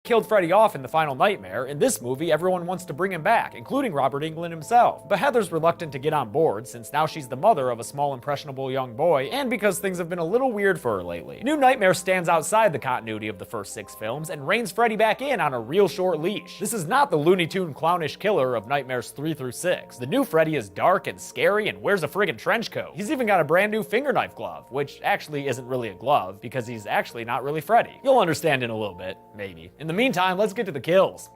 killed Freddy off in the final nightmare. In this movie, everyone wants to bring him back, including Robert Englund himself. But Heather's reluctant to get on board, since now she's the mother of a small impressionable young boy, and because things have been a little weird for her lately. New Nightmare stands outside the continuity of the first 6 films, and reins Freddy back in on a real short leash. This is not the Looney Tune clownish killer of Nightmares 3 through 6. The new Freddy is dark and scary and wears a friggin' trench coat. He's even got a brand new finger knife glove, which actually isn't really a glove, because he's actually not really Freddy. You'll understand in a little bit, maybe. In the meantime, let's get to the kills.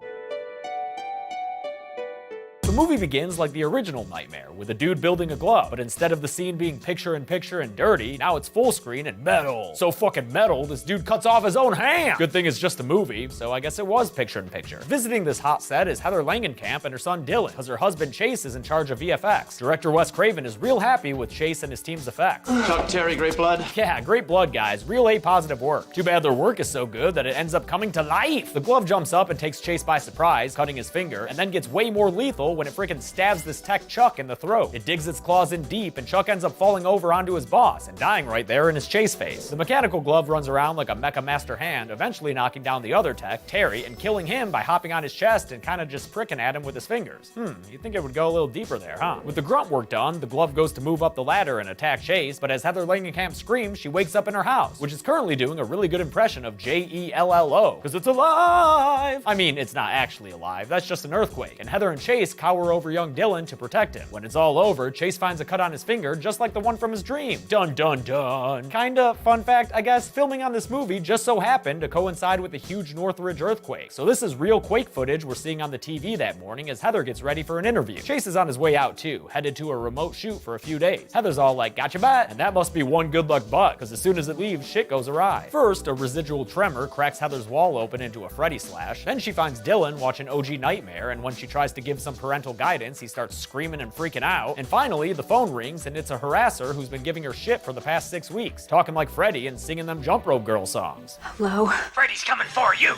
The movie begins like the original Nightmare, with a dude building a glove, but instead of the scene being picture-in-picture and dirty, now it's full screen and metal. So fucking metal, this dude cuts off his own hand! Good thing it's just a movie, so I guess it was picture-in-picture. Visiting this hot set is Heather Langenkamp and her son Dylan, because her husband Chase is in charge of VFX. Director Wes Craven is real happy with Chase and his team's effects. Chuck Terry, Great Blood? Yeah, great blood, guys. Real A-positive work. Too bad their work is so good that it ends up coming to life. The glove jumps up and takes Chase by surprise, cutting his finger, and then gets way more lethal when it freaking stabs this tech Chuck in the throat. It digs its claws in deep, and Chuck ends up falling over onto his boss and dying right there in his Chase face. The mechanical glove runs around like a mecha master hand, eventually knocking down the other tech, Terry, and killing him by hopping on his chest and kinda just pricking at him with his fingers. You'd think it would go a little deeper there, huh? With the grunt work done, the glove goes to move up the ladder and attack Chase, but as Heather Langenkamp screams, she wakes up in her house, which is currently doing a really good impression of Jello, because it's alive! I mean, it's not actually alive, that's just an earthquake, and Heather and Chase cower over young Dylan to protect him. When it's all over, Chase finds a cut on his finger just like the one from his dream. Dun dun dun. Kinda fun fact, I guess, filming on this movie just so happened to coincide with the huge Northridge earthquake. So this is real quake footage we're seeing on the TV that morning as Heather gets ready for an interview. Chase is on his way out too, headed to a remote shoot for a few days. Heather's all like, "Gotcha butt," and that must be one good luck butt, because as soon as it leaves, shit goes awry. First, a residual tremor cracks Heather's wall open into a Freddy slash. Then she finds Dylan watching OG Nightmare, and when she tries to give some parental guidance, he starts screaming and freaking out. And finally, the phone rings, and it's a harasser who's been giving her shit for the past 6 weeks, talking like Freddy and singing them Jump Rope Girl songs. Hello? Freddy's coming for you!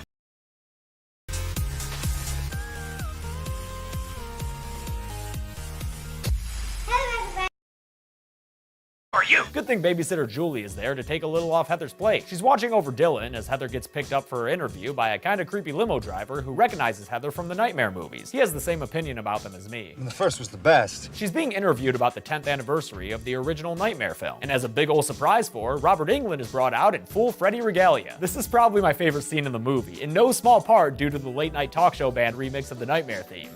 Good thing babysitter Julie is there to take a little off Heather's plate. She's watching over Dylan as Heather gets picked up for her interview by a kinda creepy limo driver who recognizes Heather from the Nightmare movies. He has the same opinion about them as me. The first was the best. She's being interviewed about the 10th anniversary of the original Nightmare film. And as a big ol' surprise for her, Robert Englund is brought out in full Freddy regalia. This is probably my favorite scene in the movie, in no small part due to the late night talk show band remix of the Nightmare theme.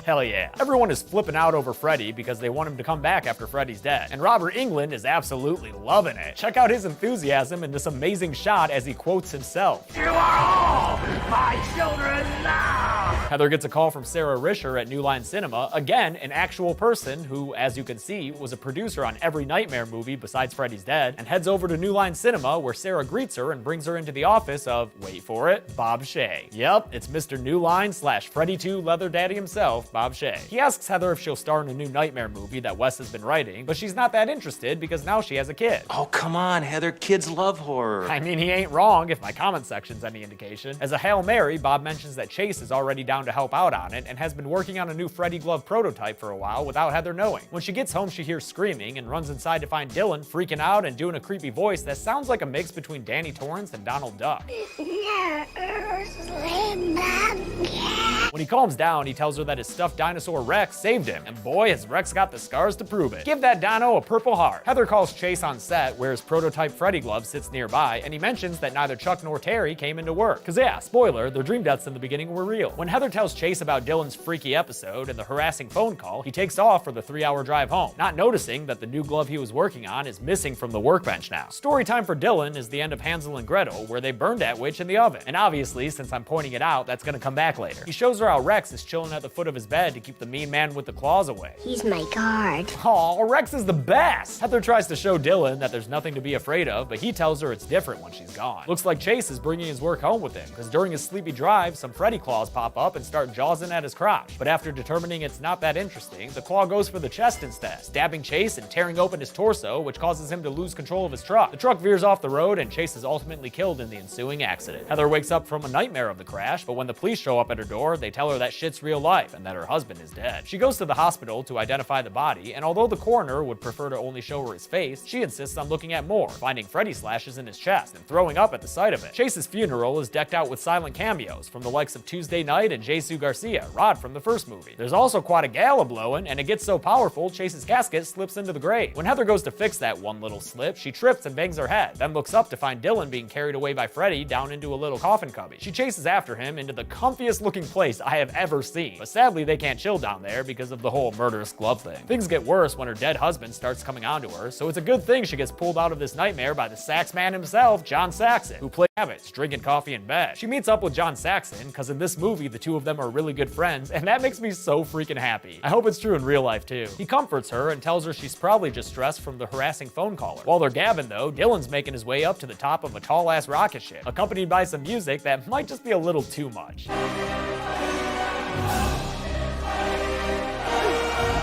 Hell yeah. Everyone is flipping out over Freddy because they want him to come back after Freddy's dead. And Robert Englund is absolutely loving it. Check out his enthusiasm in this amazing shot as he quotes himself. You are all my children now! Heather gets a call from Sarah Risher at New Line Cinema, again, an actual person who, as you can see, was a producer on every Nightmare movie besides Freddy's Dead, and heads over to New Line Cinema where Sarah greets her and brings her into the office of, wait for it, Bob Shaye. Yep, it's Mr. New Line / Freddy 2 Leather Daddy himself, Bob Shaye. He asks Heather if she'll star in a new Nightmare movie that Wes has been writing, but she's not that interested because now she has a kid. Oh, come on, Heather. Kids love horror. I mean, he ain't wrong if my comment section's any indication. As a Hail Mary, Bob mentions that Chase is already down to help out on it and has been working on a new Freddy glove prototype for a while without Heather knowing. When she gets home, she hears screaming and runs inside to find Dylan freaking out and doing a creepy voice that sounds like a mix between Danny Torrance and Donald Duck. When he calms down, he tells her that his stuffed dinosaur Rex saved him, and boy, has Rex got the scars to prove it. Give that dino a purple heart. Heather calls Chase on set, where his prototype Freddy glove sits nearby, and he mentions that neither Chuck nor Terry came into work. Cause yeah, spoiler, their dream deaths in the beginning were real. When Heather tells Chase about Dylan's freaky episode and the harassing phone call, he takes off for the 3-hour drive home, not noticing that the new glove he was working on is missing from the workbench now. Story time for Dylan is the end of Hansel and Gretel, where they burned that witch in the oven. And obviously, since I'm pointing it out, that's gonna come back later. He shows her how Rex is chilling at the foot of his bed to keep the mean man with the claws away. He's my guard. Aw, Rex is the best! Heather tries to show Dylan that there's nothing to be afraid of, but he tells her it's different when she's gone. Looks like Chase is bringing his work home with him, because during his sleepy drive, some Freddy claws pop up and and start jawsing at his crotch. But after determining it's not that interesting, the claw goes for the chest instead, stabbing Chase and tearing open his torso, which causes him to lose control of his truck. The truck veers off the road and Chase is ultimately killed in the ensuing accident. Heather wakes up from a nightmare of the crash, but when the police show up at her door, they tell her that shit's real life and that her husband is dead. She goes to the hospital to identify the body, and although the coroner would prefer to only show her his face, she insists on looking at more, finding Freddy slashes in his chest and throwing up at the sight of it. Chase's funeral is decked out with silent cameos from the likes of Tuesday Knight and Jesus Garcia, Rod from the first movie. There's also quite a gala blowing, and it gets so powerful, Chase's casket slips into the grave. When Heather goes to fix that one little slip, she trips and bangs her head, then looks up to find Dylan being carried away by Freddy down into a little coffin cubby. She chases after him into the comfiest looking place I have ever seen, but sadly they can't chill down there because of the whole murderous glove thing. Things get worse when her dead husband starts coming onto her, so it's a good thing she gets pulled out of this nightmare by the sax man himself, John Saxon, who plays Habits, drinking coffee in bed. She meets up with John Saxon because in this movie the two of them are really good friends, and that makes me so freaking happy. I hope it's true in real life too. He comforts her and tells her she's probably just stressed from the harassing phone caller. While they're gabbing though, Dylan's making his way up to the top of a tall ass rocket ship, accompanied by some music that might just be a little too much.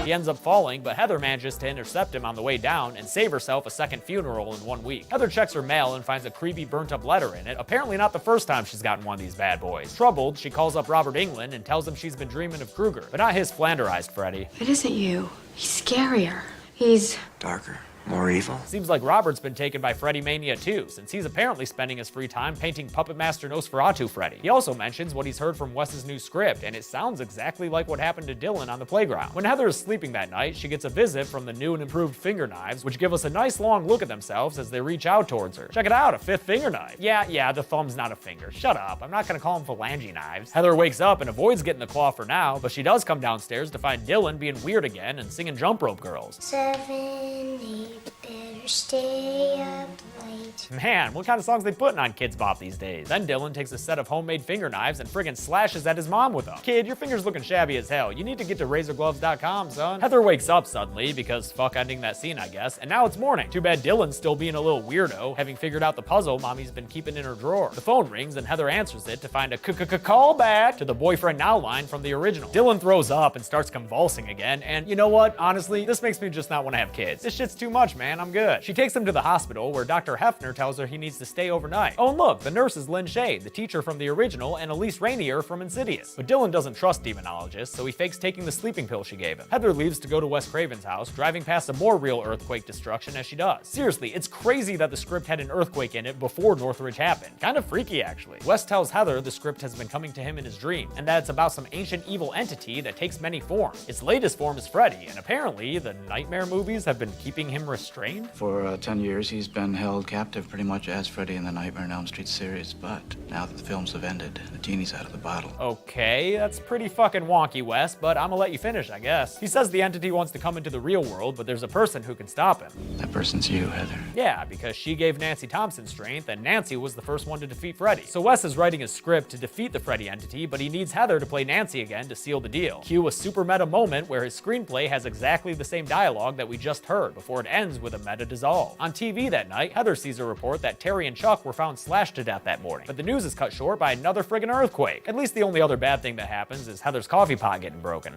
He ends up falling, but Heather manages to intercept him on the way down and save herself a second funeral in 1 week. Heather checks her mail and finds a creepy burnt up letter in it, apparently not the first time she's gotten one of these bad boys. Troubled, she calls up Robert Englund and tells him she's been dreaming of Krueger, but not his flanderized Freddy. It isn't you. He's scarier. He's Darker, more evil. Seems like Robert's been taken by Freddy Mania too, since he's apparently spending his free time painting Puppet Master Nosferatu Freddy. He also mentions what he's heard from Wes's new script, and it sounds exactly like what happened to Dylan on the playground. When Heather is sleeping that night, she gets a visit from the new and improved finger knives, which give us a nice long look at themselves as they reach out towards her. Check it out, a fifth finger knife. Yeah, the thumb's not a finger. Shut up, I'm not gonna call them phalange knives. Heather wakes up and avoids getting the claw for now, but she does come downstairs to find Dylan being weird again and singing Jump Rope Girls. 7, 8, better stay up late. Man, what kind of songs they putting on Kids Bop these days? Then Dylan takes a set of homemade finger knives and friggin' slashes at his mom with them. Kid, your finger's looking shabby as hell. You need to get to razorgloves.com, son. Heather wakes up suddenly because fuck ending that scene, I guess, and now it's morning. Too bad Dylan's still being a little weirdo, having figured out the puzzle mommy's been keeping in her drawer. The phone rings and Heather answers it to find a call back to the boyfriend now line from the original. Dylan throws up and starts convulsing again, and you know what? Honestly, this makes me just not want to have kids. This shit's too much, man. I'm good. She takes him to the hospital where Dr. Hefner tells her he needs to stay overnight. Oh, and look, the nurse is Lynn Shade, the teacher from the original, and Elise Rainier from Insidious. But Dylan doesn't trust demonologists, so he fakes taking the sleeping pill she gave him. Heather leaves to go to Wes Craven's house, driving past some more real earthquake destruction as she does. Seriously, it's crazy that the script had an earthquake in it before Northridge happened. Kind of freaky, actually. Wes tells Heather the script has been coming to him in his dream, and that it's about some ancient evil entity that takes many forms. Its latest form is Freddy, and apparently the Nightmare movies have been keeping him restrained. For 10 years, he's been held captive pretty much as Freddy in the Nightmare on Elm Street series, but now that the films have ended, the genie's out of the bottle. Okay, that's pretty fucking wonky, Wes, but I'm gonna let you finish, I guess. He says the entity wants to come into the real world, but there's a person who can stop him. That person's you, Heather. Yeah, because she gave Nancy Thompson strength, and Nancy was the first one to defeat Freddy. So Wes is writing a script to defeat the Freddy entity, but he needs Heather to play Nancy again to seal the deal. Cue a super meta moment where his screenplay has exactly the same dialogue that we just heard before it ends with a meta dissolve. On TV that night, Heather sees a report that Terry and Chuck were found slashed to death that morning, but the news is cut short by another friggin' earthquake. At least the only other bad thing that happens is Heather's coffee pot getting broken.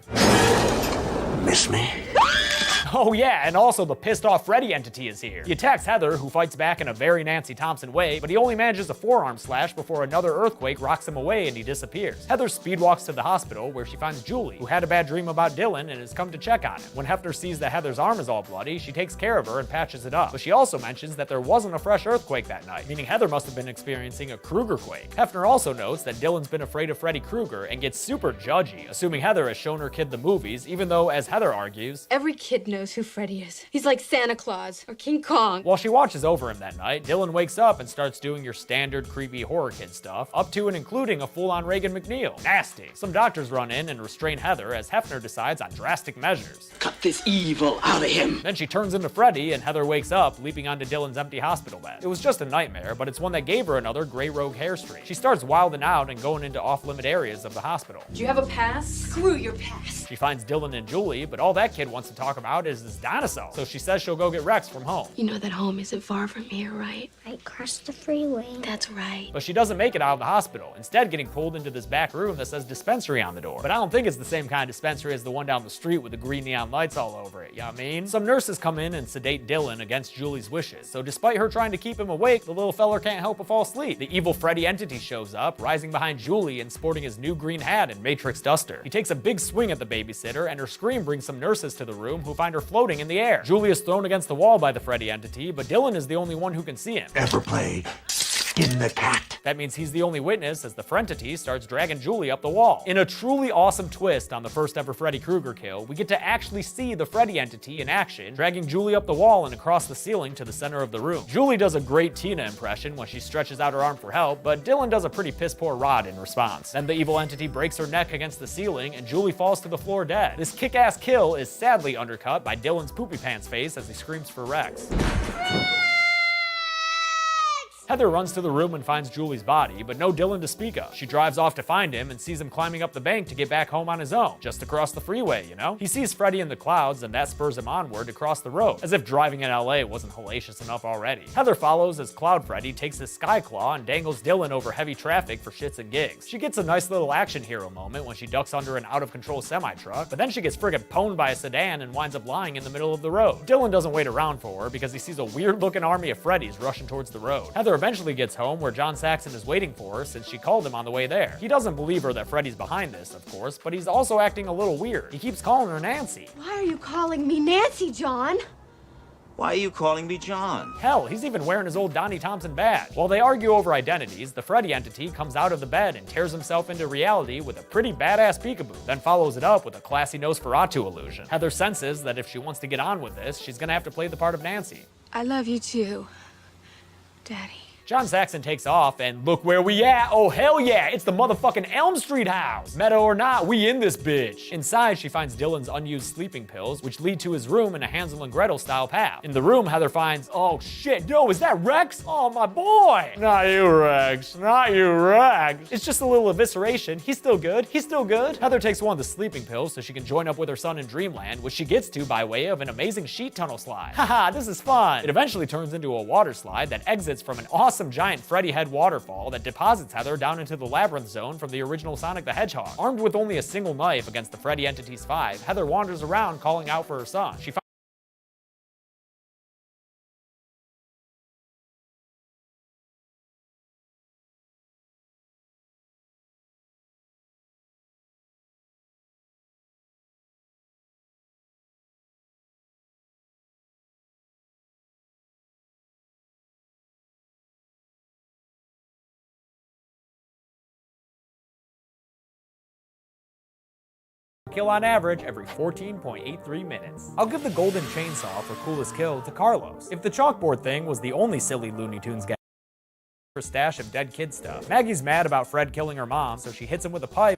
Miss me? Oh yeah, and also the pissed off Freddy entity is here. He attacks Heather, who fights back in a very Nancy Thompson way, but he only manages a forearm slash before another earthquake rocks him away and he disappears. Heather speedwalks to the hospital where she finds Julie, who had a bad dream about Dylan and has come to check on him. When Hefner sees that Heather's arm is all bloody, she takes care of her and patches it up. But she also mentions that there wasn't a fresh earthquake that night, meaning Heather must have been experiencing a Krueger-quake. Hefner also notes that Dylan's been afraid of Freddy Krueger and gets super judgy, assuming Heather has shown her kid the movies, even though, as Heather argues, every kid knows who Freddy is. He's like Santa Claus or King Kong. While she watches over him that night, Dylan wakes up and starts doing your standard creepy horror kid stuff, up to and including a full-on Reagan McNeil. Nasty. Some doctors run in and restrain Heather as Hefner decides on drastic measures. Cut this evil out of him. Then she turns into Freddy and Heather wakes up, leaping onto Dylan's empty hospital bed. It was just a nightmare, but it's one that gave her another gray rogue hair streak. She starts wilding out and going into off-limit areas of the hospital. Do you have a pass? Screw your pass. She finds Dylan and Julie, but all that kid wants to talk about is this dinosaur. So she says she'll go get Rex from home. You know that home isn't far from here, right? Right across the freeway. That's right. But she doesn't make it out of the hospital, instead getting pulled into this back room that says dispensary on the door. But I don't think it's the same kind of dispensary as the one down the street with the green neon lights all over it, you know what I mean? Some nurses come in and sedate Dylan against Julie's wishes, so despite her trying to keep him awake, the little feller can't help but fall asleep. The evil Freddy entity shows up, rising behind Julie and sporting his new green hat and Matrix duster. He takes a big swing at the babysitter, and her scream brings some nurses to the room who find her floating in the air. Julie is thrown against the wall by the Freddy entity, but Dylan is the only one who can see him. Ever play Skin the Cat? That means he's the only witness as the Frentity starts dragging Julie up the wall. In a truly awesome twist on the first ever Freddy Krueger kill, we get to actually see the Freddy entity in action, dragging Julie up the wall and across the ceiling to the center of the room. Julie does a great Tina impression when she stretches out her arm for help, but Dylan does a pretty piss poor Rod in response. Then the evil entity breaks her neck against the ceiling and Julie falls to the floor dead. This kick-ass kill is sadly undercut by Dylan's poopy pants face as he screams for Rex. Heather runs to the room and finds Julie's body, but no Dylan to speak of. She drives off to find him and sees him climbing up the bank to get back home on his own, just across the freeway, you know? He sees Freddy in the clouds and that spurs him onward to cross the road, as if driving in LA wasn't hellacious enough already. Heather follows as Cloud Freddy takes his sky claw and dangles Dylan over heavy traffic for shits and gigs. She gets a nice little action hero moment when she ducks under an out-of-control semi-truck, but then she gets friggin' pwned by a sedan and winds up lying in the middle of the road. Dylan doesn't wait around for her because he sees a weird-looking army of Freddys rushing towards the road. Heather eventually gets home where John Saxon is waiting for her since she called him on the way there. He doesn't believe her that Freddy's behind this, of course, but he's also acting a little weird. He keeps calling her Nancy. Why are you calling me Nancy, John? Why are you calling me John? Hell, he's even wearing his old Donnie Thompson badge. While they argue over identities, the Freddy entity comes out of the bed and tears himself into reality with a pretty badass peekaboo, then follows it up with a classy Nosferatu illusion. Heather senses that if she wants to get on with this, she's gonna have to play the part of Nancy. I love you too, Daddy. John Saxon takes off, and look where we at. Oh, hell yeah, it's the motherfucking Elm Street house. Meta or not, we in this bitch. Inside, she finds Dylan's unused sleeping pills, which lead to his room in a Hansel and Gretel style path. In the room, Heather finds, oh shit, yo, is that Rex? Oh, my boy. Not you, Rex. Not you, Rex. It's just a little evisceration. He's still good. He's still good. Heather takes one of the sleeping pills so she can join up with her son in Dreamland, which she gets to by way of an amazing sheet tunnel slide. Haha, this is fun. It eventually turns into a water slide that exits from an awesome giant Freddy head waterfall that deposits Heather down into the labyrinth zone from the original Sonic the Hedgehog. Armed with only a single knife against the Freddy Entities 5, Heather wanders around calling out for her son. She kill on average every 14.83 minutes. I'll give the golden chainsaw for coolest kill to Carlos. If the chalkboard thing was the only silly Looney Tunes guy for a stash of dead kid stuff. Maggie's mad about Fred killing her mom, so she hits him with a pipe.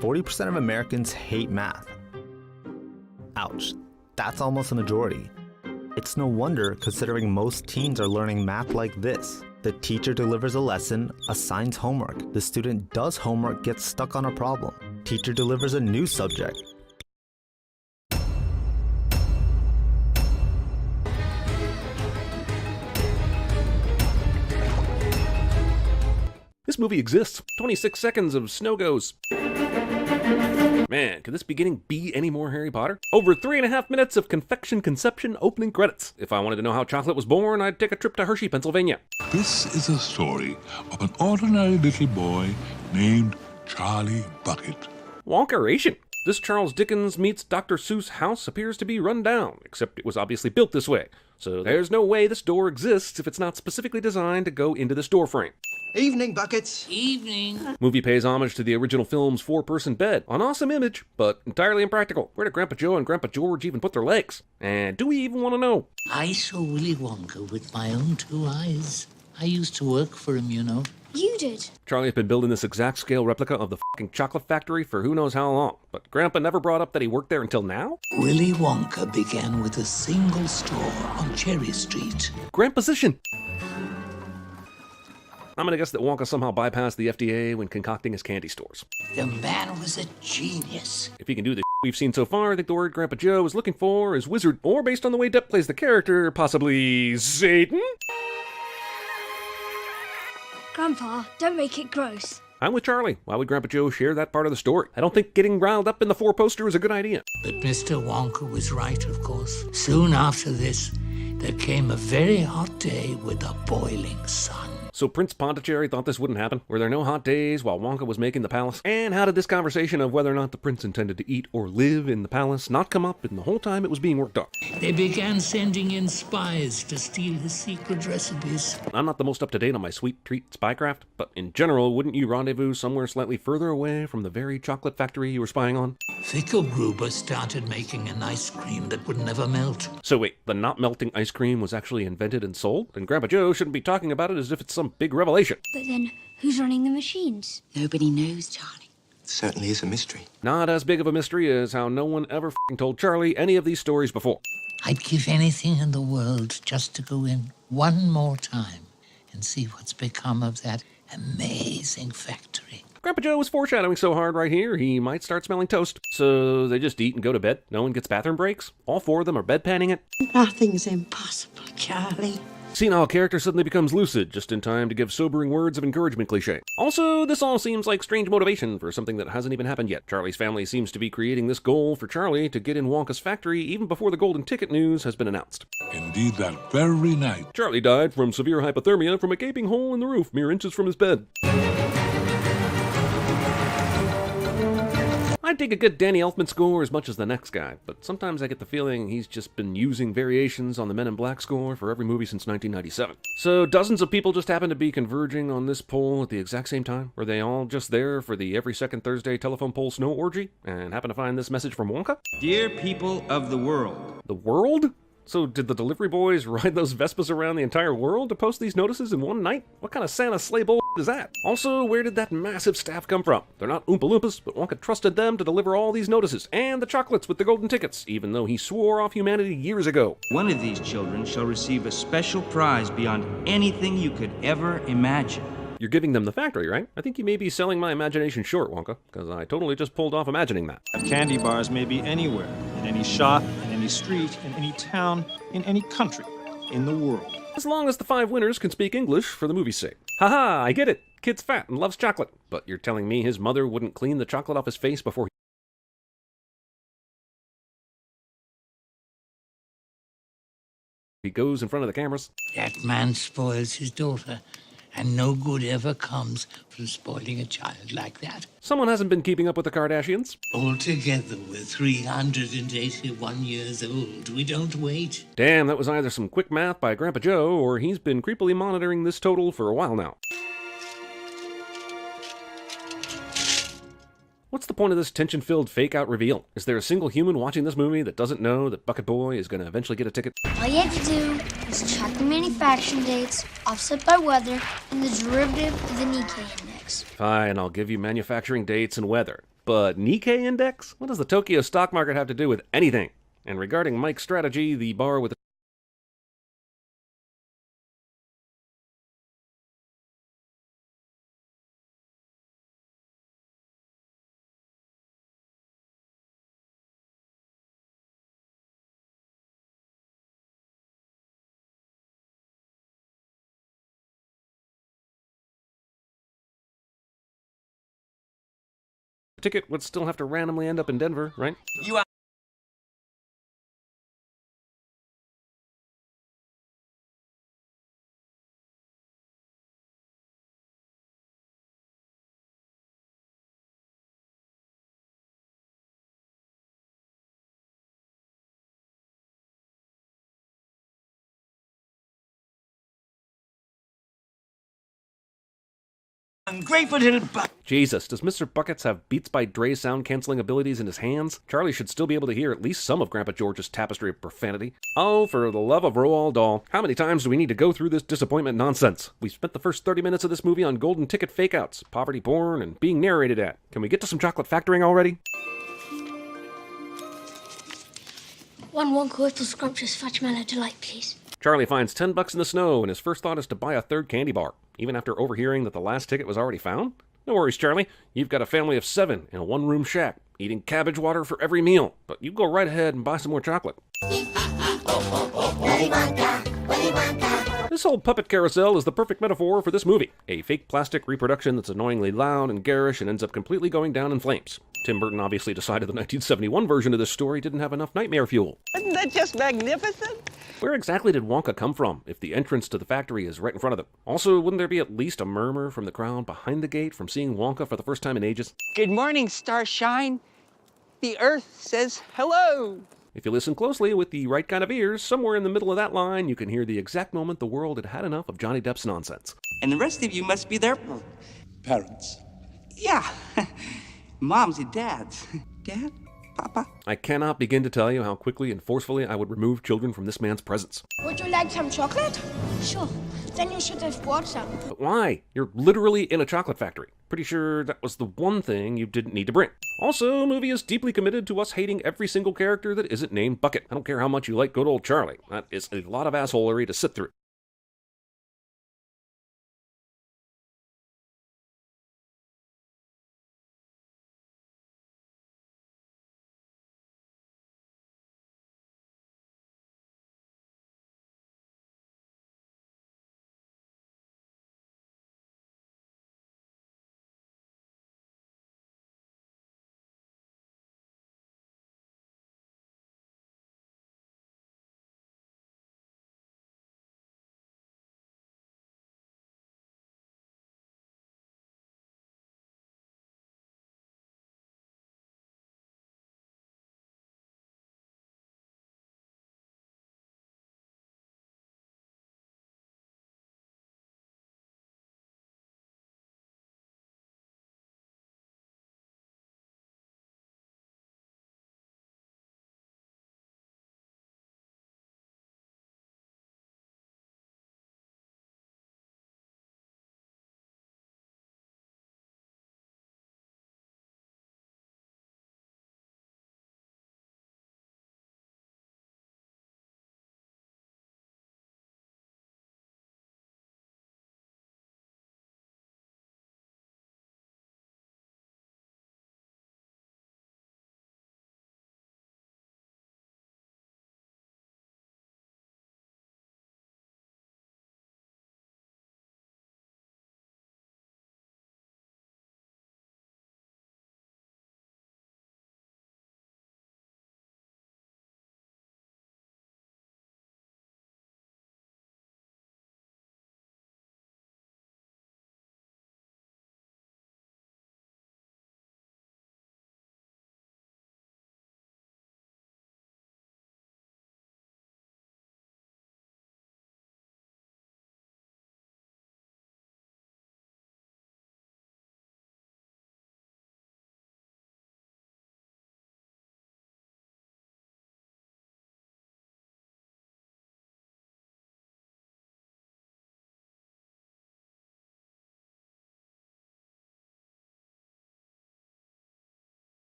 %40 of Americans hate math. Ouch, that's almost a majority. It's no wonder considering most teens are learning math like this. The teacher delivers a lesson, assigns homework. The student does homework, gets stuck on a problem. Teacher delivers a new subject. This movie exists. 26 seconds of snow goes. Man, could this beginning be any more Harry Potter? Over 3.5 minutes of confection conception opening credits. If I wanted to know how chocolate was born, I'd take a trip to Hershey, Pennsylvania. This is a story of an ordinary little boy named Charlie Bucket. Wonkeration. This Charles Dickens meets Dr. Seuss house appears to be run down, except it was obviously built this way. So there's no way this door exists if it's not specifically designed to go into this door frame. Evening, Buckets. Evening. Movie pays homage to the original film's four-person bed. An awesome image, but entirely impractical. Where did Grandpa Joe and Grandpa George even put their legs? And do we even want to know? I saw Willy Wonka with my own 2 eyes. I used to work for him, you know. You did. Charlie has been building this exact scale replica of the fucking chocolate factory for who knows how long, but Grandpa never brought up that he worked there until now? Willy Wonka began with a single store on Cherry Street. Grandposition! I'm gonna guess that Wonka somehow bypassed the FDA when concocting his candy stores. The man was a genius. If he can do the we've seen so far, I think the word Grandpa Joe is looking for is wizard, or based on the way Depp plays the character, possibly Satan? Grandpa, don't make it gross. I'm with Charlie. Why would Grandpa Joe share that part of the story? I don't think getting riled up in the 4-poster is a good idea. But Mr. Wonka was right, of course. Soon after this, there came a very hot day with a boiling sun. So Prince Pondicherry thought this wouldn't happen? Were there no hot days while Wonka was making the palace? And how did this conversation of whether or not the prince intended to eat or live in the palace not come up in the whole time it was being worked on? They began sending in spies to steal his secret recipes. I'm not the most up-to-date on my sweet treat spycraft, but in general, wouldn't you rendezvous somewhere slightly further away from the very chocolate factory you were spying on? Fickelgruber started making an ice cream that would never melt. So wait, the not-melting ice cream was actually invented and sold? And Grandpa Joe shouldn't be talking about it as if it's some big revelation. But then, who's running the machines? Nobody knows, Charlie. It certainly is a mystery. Not as big of a mystery as how no one ever f***ing told Charlie any of these stories before. I'd give anything in the world just to go in one more time and see what's become of that amazing factory. Grandpa Joe was foreshadowing so hard right here, he might start smelling toast. So they just eat and go to bed? No one gets bathroom breaks? All 4 of them are bedpanning it? Nothing's impossible, Charlie. Seeing how a character suddenly becomes lucid just in time to give sobering words of encouragement cliche. Also, this all seems like strange motivation for something that hasn't even happened yet. Charlie's family seems to be creating this goal for Charlie to get in Wonka's factory even before the golden ticket news has been announced. Indeed, that very night. Charlie died from severe hypothermia from a gaping hole in the roof mere inches from his bed. I'd take a good Danny Elfman score as much as the next guy, but sometimes I get the feeling he's just been using variations on the Men in Black score for every movie since 1997. So dozens of people just happen to be converging on this poll at the exact same time? Were they all just there for the every second Thursday telephone poll snow orgy and happen to find this message from Wonka? Dear people of the world. The world? So did the delivery boys ride those Vespas around the entire world to post these notices in one night? What kind of Santa sleigh bull is that? Also, where did that massive staff come from? They're not Oompa Loompas, but Wonka trusted them to deliver all these notices, and the chocolates with the golden tickets, even though he swore off humanity years ago. One of these children shall receive a special prize beyond anything you could ever imagine. You're giving them the factory, right? I think you may be selling my imagination short, Wonka, because I totally just pulled off imagining that. Candy bars may be anywhere, in any shop, in any street, in any town, in any country, in the world. As long as the 5 winners can speak English for the movie's sake. Haha, I get it. Kid's fat and loves chocolate. But you're telling me his mother wouldn't clean the chocolate off his face before he goes in front of the cameras? That man spoils his daughter, and no good ever comes from spoiling a child like that. Someone hasn't been keeping up with the Kardashians. Altogether, we're 381 years old. We don't wait. Damn, that was either some quick math by Grandpa Joe, or he's been creepily monitoring this total for a while now. What's the point of this tension-filled fake-out reveal? Is there a single human watching this movie that doesn't know that Bucket Boy is going to eventually get a ticket? All you have to do is check the manufacturing dates, offset by weather, and the derivative of the Nikkei index. Fine, I'll give you manufacturing dates and weather. But Nikkei index? What does the Tokyo stock market have to do with anything? And regarding Mike's strategy, the bar with the ticket would still have to randomly end up in Denver, right? You Ungrateful little Jesus, does Mr. Buckets have Beats by Dre sound-canceling abilities in his hands? Charlie should still be able to hear at least some of Grandpa George's tapestry of profanity. Oh, for the love of Roald Dahl, how many times do we need to go through this disappointment nonsense? We spent the first 30 minutes of this movie on golden ticket fake-outs, poverty porn, and being narrated at. Can we get to some chocolate factoring already? One Wonka with the scrumptious Fudgemellow Delight, please. Charlie finds $10 in the snow, and his first thought is to buy a third candy bar, even after overhearing that the last ticket was already found? No worries, Charlie. You've got a family of 7 in a one-room shack, eating cabbage water for every meal. But you go right ahead and buy some more chocolate. This whole puppet carousel is the perfect metaphor for this movie. A fake plastic reproduction that's annoyingly loud and garish and ends up completely going down in flames. Tim Burton obviously decided the 1971 version of this story didn't have enough nightmare fuel. Isn't that just magnificent? Where exactly did Wonka come from, if the entrance to the factory is right in front of them? Also, wouldn't there be at least a murmur from the crowd behind the gate from seeing Wonka for the first time in ages? Good morning, Starshine. The Earth says hello. If you listen closely with the right kind of ears, somewhere in the middle of that line, you can hear the exact moment the world had had enough of Johnny Depp's nonsense. And the rest of you must be their parents. Yeah. Moms and dads. Dad? Papa? I cannot begin to tell you how quickly and forcefully I would remove children from this man's presence. Would you like some chocolate? Sure. Then you should have bought some. But why? You're literally in a chocolate factory. Pretty sure that was the one thing you didn't need to bring. Also, the movie is deeply committed to us hating every single character that isn't named Bucket. I don't care how much you like good old Charlie. That is a lot of assholery to sit through.